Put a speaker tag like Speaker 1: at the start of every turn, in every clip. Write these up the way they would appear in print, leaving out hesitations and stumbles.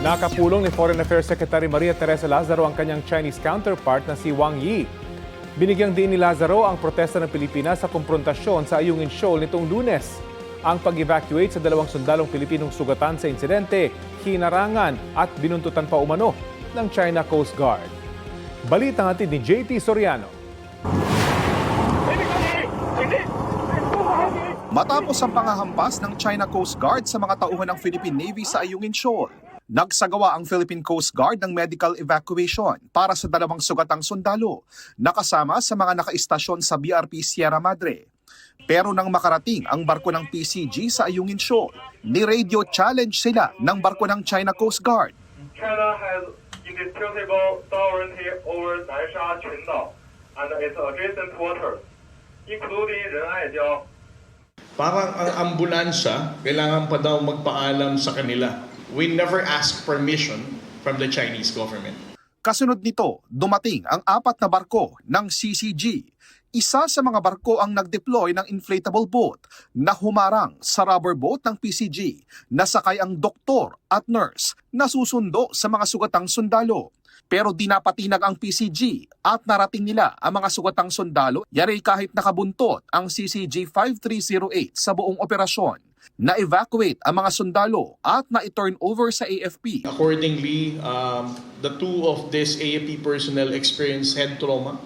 Speaker 1: Nakapulong ni Foreign Affairs Secretary Maria Teresa Lazaro ang kanyang Chinese counterpart na si Wang Yi. Binigyang diin ni Lazaro ang protesta ng Pilipinas sa komprontasyon sa Ayungin Shoal nitong Lunes. Ang pag-evacuate sa dalawang sundalong Pilipinong sugatan sa insidente, hinarangan at binuntutan pa umano ng China Coast Guard. Balitang hatid ni JT Soriano.
Speaker 2: Matapos ang pangahampas ng China Coast Guard sa mga tauhan ng Philippine Navy sa Ayungin Shoal, nagsagawa ang Philippine Coast Guard ng medical evacuation para sa dalawang sugatang sundalo na kasama sa mga nakaistasyon sa BRP Sierra Madre. Pero nang makarating ang barko ng PCG sa Ayungin Shoal, ni-radio challenge sila ng barko ng China Coast Guard.
Speaker 3: China has indisputable sovereignty over Nansha Qundao and its adjacent waters, including Renaijiao.
Speaker 4: Parang ang ambulansya, kailangan pa daw magpaalam sa kanila. We never ask permission from the Chinese government.
Speaker 2: Kasunod nito, dumating ang 4 na barko ng CCG. Isa sa mga barko ang nag-deploy ng inflatable boat na humarang sa rubber boat ng PCG na sakay ang doktor at nurse na susundo sa mga sugatang sundalo. Pero di napatinag ang PCG at narating nila ang mga sugatang sundalo, yari kahit nakabuntot ang CCG 5308 sa buong operasyon. Na-evacuate ang mga sundalo at na-turn over sa AFP.
Speaker 4: Accordingly, the two of this AFP personnel experienced head trauma.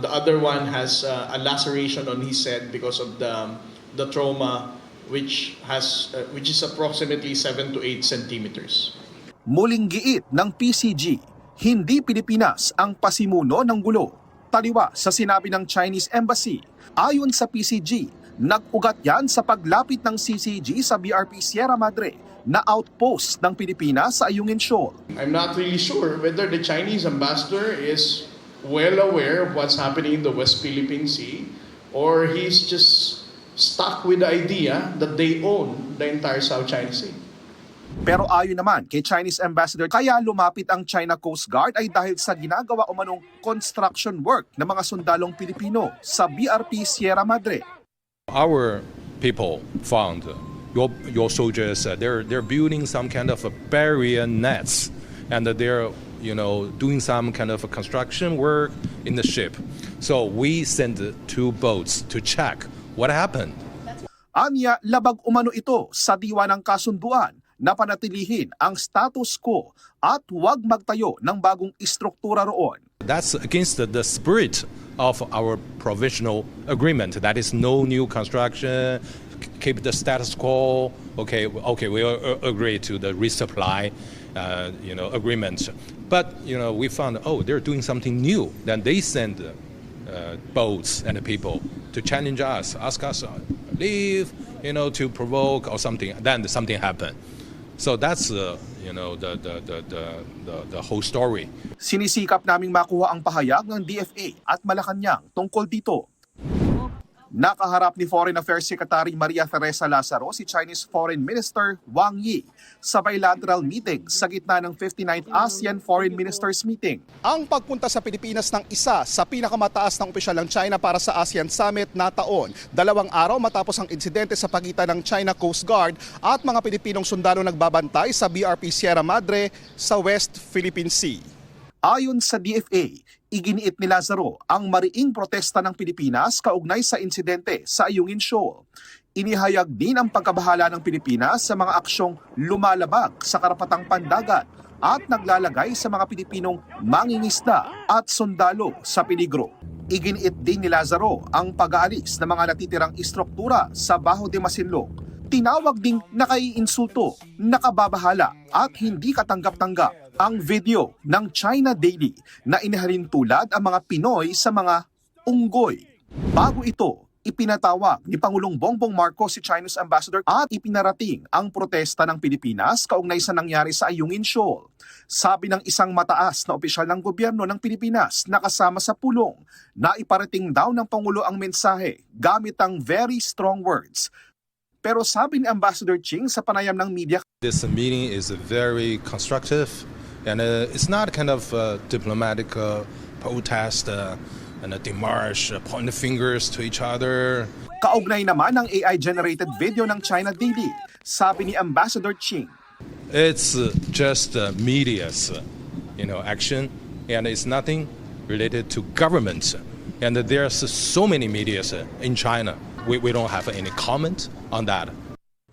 Speaker 4: The other one has a laceration on his head because of the trauma, which is approximately 7 to 8 centimeters.
Speaker 2: Muling giit ng PCG, hindi Pilipinas ang pasimuno ng gulo. Taliwa sa sinabi ng Chinese Embassy, ayon sa PCG, nag-ugat yan sa paglapit ng CCG sa BRP Sierra Madre na outpost ng Pilipinas sa Ayungin Shoal.
Speaker 4: I'm not really sure whether the Chinese ambassador is well aware of what's happening in the West Philippine Sea or he's just stuck with the idea that they own the entire South China Sea.
Speaker 2: Pero ayon naman kay Chinese Ambassador, kaya lumapit ang China Coast Guard ay dahil sa ginagawa umanong construction work ng mga sundalong Pilipino sa BRP Sierra Madre.
Speaker 5: Our people found your soldiers. They're building some kind of a barrier nets, and they're doing some kind of a construction work in the ship. So we sent 2 boats to check what happened.
Speaker 2: Anya, labag umano ito sa diwa ng kasunduan na panatilihin ang status quo at huwag magtayo ng bagong istruktura roon.
Speaker 5: That's against the spirit of our provisional agreement. That is no new construction, keep the status quo. Okay, we agree to the resupply, agreement. But we found they're doing something new. Then they send boats and people to challenge us, ask us leave, to provoke or something. Then something happened. So that's the whole story.
Speaker 2: Sinisikap naming makuha ang pahayag ng DFA at Malacanang tungkol dito. Nakaharap ni Foreign Affairs Secretary Maria Teresa Lazaro si Chinese Foreign Minister Wang Yi sa bilateral meeting sa gitna ng 59th ASEAN Foreign Ministers Meeting. Ang pagpunta sa Pilipinas ng isa sa pinakamataas ng opisyal ng China para sa ASEAN Summit na taon, 2 araw matapos ang insidente sa pagitan ng China Coast Guard at mga Pilipinong sundalo nagbabantay sa BRP Sierra Madre sa West Philippine Sea. Ayon sa DFA, iginiit ni Lazaro ang mariing protesta ng Pilipinas kaugnay sa insidente sa Ayungin Shoal. Inihayag din ang pagkabahala ng Pilipinas sa mga aksyong lumalabag sa karapatang pandagat at naglalagay sa mga Pilipinong mangingisda at sundalo sa peligro. Iginiit din ni Lazaro ang pag-aalis ng mga natitirang istruktura sa Bajo de Masinloc. Tinawag ding nakaiinsulto, nakababahala at hindi katanggap-tanggap ang video ng China Daily na inihalin tulad ang mga Pinoy sa mga unggoy. Bago ito, ipinatawag ni Pangulong Bongbong Marcos si Chinese Ambassador at ipinarating ang protesta ng Pilipinas kaugnay sa nangyari sa Ayungin Shoal. Sabi ng isang mataas na opisyal ng gobyerno ng Pilipinas na kasama sa pulong na iparating daw ng Pangulo ang mensahe gamit ang very strong words. Pero sabi ni Ambassador Ching sa panayam ng media,
Speaker 5: This meeting is very constructive and it's not kind of diplomatic protest and a demarche, point the fingers to each other.
Speaker 2: Kaugnay naman ng AI-generated video ng China Daily, sabi ni Ambassador Ching,
Speaker 5: It's just media's, action, and it's nothing related to government. And there's so many medias in China. We don't have any comment on that.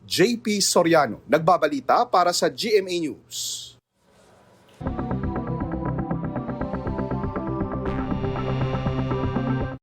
Speaker 2: JP Soriano, nagbabalita para sa GMA News.